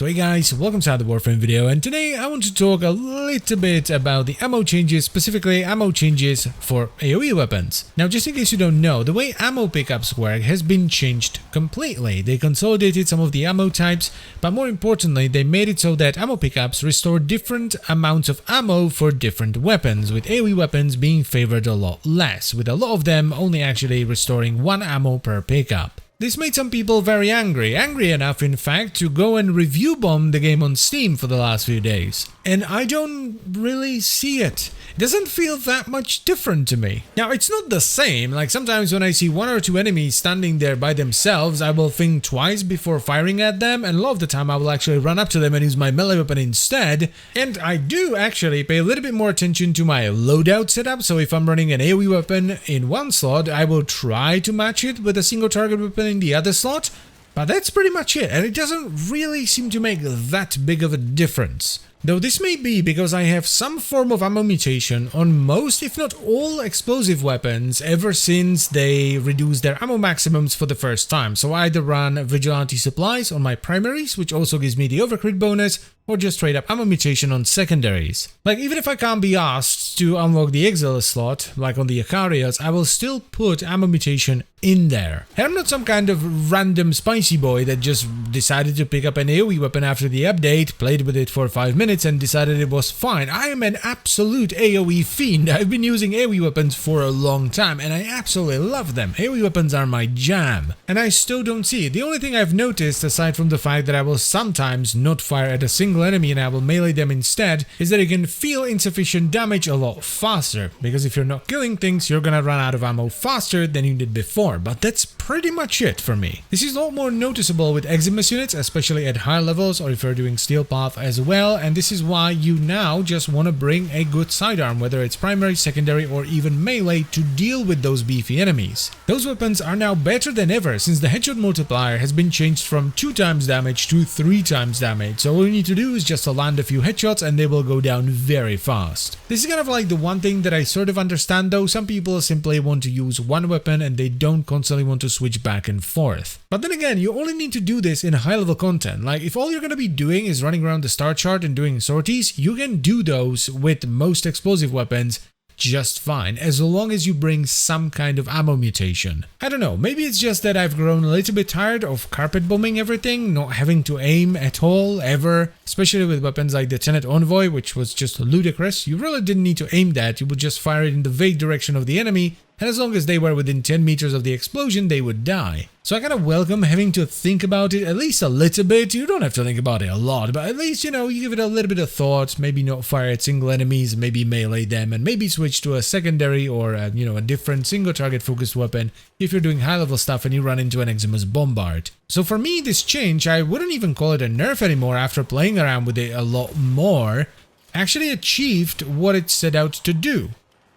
So hey guys, welcome to the Warframe video, and today I want to talk a little bit about the ammo changes, specifically ammo changes for AoE weapons. Now just in case you don't know, the way ammo pickups work has been changed completely. They consolidated some of the ammo types, but more importantly they made it so that ammo pickups restore different amounts of ammo for different weapons, with AoE weapons being favored a lot less, with a lot of them only actually restoring 1 ammo per pickup. This made some people very angry enough in fact to go and review bomb the game on Steam for the last few days. And I don't really see it. It doesn't feel that much different to me. Now it's not the same, like sometimes when I see 1 or 2 enemies standing there by themselves, I will think twice before firing at them, and a lot of the time I will actually run up to them and use my melee weapon instead. And I do actually pay a little bit more attention to my loadout setup, so if I'm running an AoE weapon in one slot, I will try to match it with a single target weapon in the other slot, but that's pretty much it, and it doesn't really seem to make that big of a difference. Though this may be because I have some form of ammo mutation on most, if not all, explosive weapons ever since they reduced their ammo maximums for the first time. So I either run Vigilante supplies on my primaries, which also gives me the overcrit bonus, or just straight up ammo mutation on secondaries. Like even if I can't be asked to unlock the Exile slot, like on the Icarias, I will still put ammo mutation in there. And I'm not some kind of random spicy boy that just decided to pick up an AoE weapon after the update, played with it for 5 minutes and decided it was fine. I am an absolute AoE fiend. I've been using AoE weapons for a long time and I absolutely love them. AoE weapons are my jam. And I still don't see it. The only thing I've noticed, aside from the fact that I will sometimes not fire at a single enemy and I will melee them instead, is that you can feel insufficient damage a lot faster. Because if you're not killing things, you're gonna run out of ammo faster than you did before. But that's pretty much it for me. This is a lot more noticeable with Eximus units, especially at higher levels or if you're doing Steel Path as well, and this is why you now just want to bring a good sidearm, whether it's primary, secondary or even melee, to deal with those beefy enemies. Those weapons are now better than ever since the headshot multiplier has been changed from 2 times damage to 3 times damage, so all you need to do is just to land a few headshots and they will go down very fast. This is kind of like the one thing that I sort of understand though. Some people simply want to use one weapon and they don't constantly want to switch back and forth. But then again, you only need to do this in high level content. Like if all you're gonna be doing is running around the star chart and doing sorties, you can do those with most explosive weapons just fine, as long as you bring some kind of ammo mutation. I don't know, maybe it's just that I've grown a little bit tired of carpet bombing everything, not having to aim at all, ever, especially with weapons like the Tenet Envoy, which was just ludicrous. You really didn't need to aim that, you would just fire it in the vague direction of the enemy, and as long as they were within 10 meters of the explosion, they would die. So I kind of welcome having to think about it at least a little bit. You don't have to think about it a lot, but at least, you know, you give it a little bit of thought, maybe not fire at single enemies, maybe melee them, and maybe switch to a secondary or a different single target focused weapon if you're doing high level stuff and you run into an Eximus Bombard. So for me, this change, I wouldn't even call it a nerf anymore after playing around with it a lot more, actually achieved what it set out to do.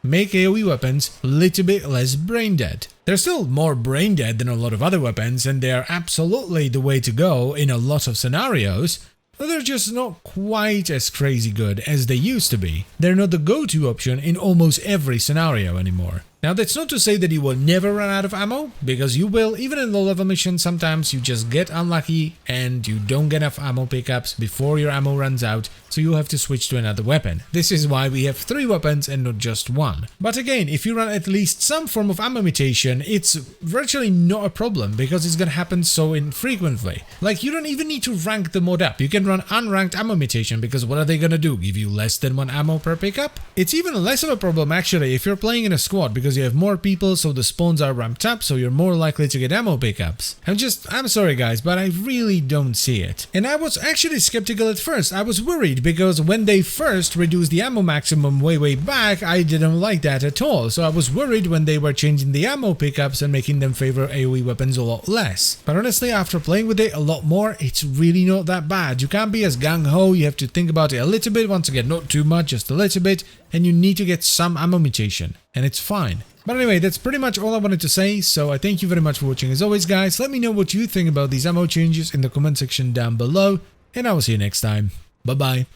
Make AoE weapons a little bit less brain dead. They're still more brain dead than a lot of other weapons, and they are absolutely the way to go in a lot of scenarios, but they're just not quite as crazy good as they used to be. They're not the go-to option in almost every scenario anymore. Now that's not to say that you will never run out of ammo, because you will. Even in low level missions, sometimes you just get unlucky and you don't get enough ammo pickups before your ammo runs out, so you'll have to switch to another weapon. This is why we have 3 weapons and not just 1. But again, if you run at least some form of ammo mutation, it's virtually not a problem, because it's gonna happen so infrequently. Like you don't even need to rank the mod up, you can run unranked ammo mutation, because what are they gonna do, give you less than 1 ammo per pickup? It's even less of a problem actually if you're playing in a squad, because you have more people, so the spawns are ramped up, so you're more likely to get ammo pickups. I'm sorry guys, but I really don't see it. And I was actually skeptical at first. I was worried because when they first reduced the ammo maximum way back, I didn't like that at all. So I was worried when they were changing the ammo pickups and making them favor AoE weapons a lot less. But honestly, after playing with it a lot more, it's really not that bad. You can't be as gung-ho, you have to think about it a little bit, once again, not too much, just a little bit, and you need to get some ammo mutation, and it's fine. But anyway, that's pretty much all I wanted to say, so I thank you very much for watching as always guys. Let me know what you think about these ammo changes in the comment section down below, and I will see you next time. Bye bye.